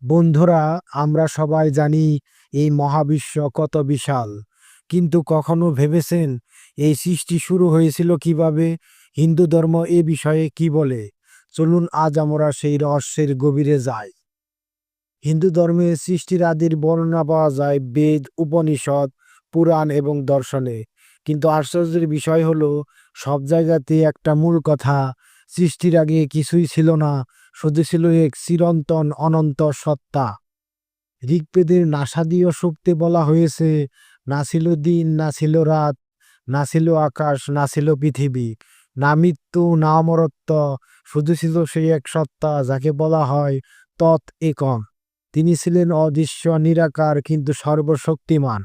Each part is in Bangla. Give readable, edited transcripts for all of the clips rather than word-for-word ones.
বন্ধুরা, আমরা সবাই জানি এই মহাবিশ্ব কত বিশাল। কিন্তু কখনো ভেবেছেন এই সৃষ্টি শুরু হয়েছিল কিভাবে? হিন্দু ধর্ম এ বিষয়ে কি বলে? চলুন আজ আমরা সেই রহস্যের গভীরে যাই। হিন্দু ধর্মে সৃষ্টির আদির বর্ণনা পাওয়া যায় বেদ, উপনিষদ, পুরাণ এবং দর্শনে। কিন্তু আশ্চর্যের বিষয় হলো, সব জায়গাতে একটা মূল কথা: সৃষ্টির আগে কিছুই ছিল না, শুধু ছিল এক চিরন্তন অনন্ত সত্তা। ঋগ্বেদের নাসাদীয় সূক্তে বলা হয়েছে, না ছিল দিন, না ছিল রাত, না ছিল আকাশ, না ছিল পৃথিবী, না মৃত্যু, না অমরত্ব, শুধু ছিল সেই এক সত্তা যাকে বলা হয় তৎ একং। তিনি ছিলেন অদৃশ্য, নিরাকার, কিন্তু সর্বশক্তিমান।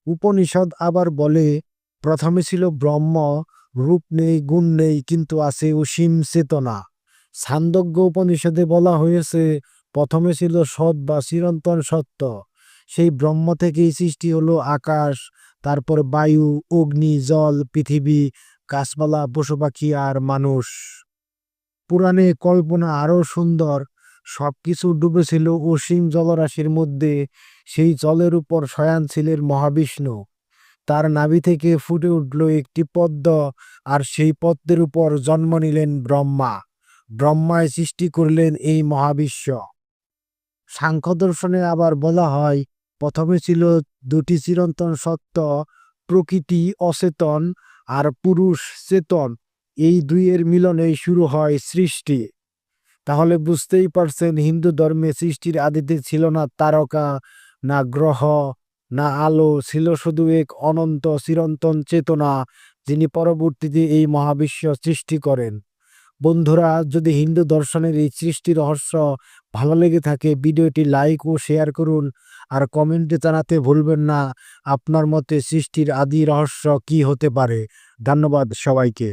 উপনিষদ আবার বলে, প্রথমে ছিল ব্রহ্ম, রূপ নেই, গুণ নেই, কিন্তু আছে অসীম চেতনা। ছান্দোগ্য উপনিষদে বলা হয়েছে, প্রথমে ছিল সৎ বা চিরন্তন সত্য। সেই ব্রহ্ম থেকেই সৃষ্টি হলো আকাশ, তারপর বায়ু, অগ্নি, জল, পৃথিবী, গাছপালা, পশু পাখি আর মানুষ। পুরাণে কল্পনা আরো সুন্দর। সবকিছু ডুবেছিল অসীম জলরাশির মধ্যে। সেই জলের উপর শয়ান ছিলেন মহাবিষ্ণু। তার নাভি থেকে ফুটে উঠল একটি পদ্ম, আর সেই পদ্মের উপর জন্ম নিলেন ব্রহ্মা। ব্রহ্মায় সৃষ্টি করলেন এই মহাবিশ্ব। সাংখ্য দর্শনে আবার বলা হয়, প্রথমে ছিল দুটি চিরন্তন সত্য, প্রকৃতি অচেতন আর পুরুষ চেতন। এই দুইয়ের মিলনেই শুরু হয় সৃষ্টি। তাহলে বুঝতেই পারছেন, হিন্দু ধর্মে সৃষ্টির আদিতে ছিল না তারকা, না গ্রহ, না আলো, ছিল শুধু এক অনন্ত চিরন্তন চেতনা, যিনি পরবর্তীতে এই মহাবিশ্ব সৃষ্টি করেন। বন্ধুরা, যদি হিন্দু দর্শনের এই সৃষ্টি রহস্য ভালো লেগে থাকে, ভিডিওটি লাইক ও শেয়ার করুন। আর কমেন্টে জানাতে ভুলবেন না আপনার মতে সৃষ্টির আদি রহস্য কি হতে পারে। ধন্যবাদ সবাইকে।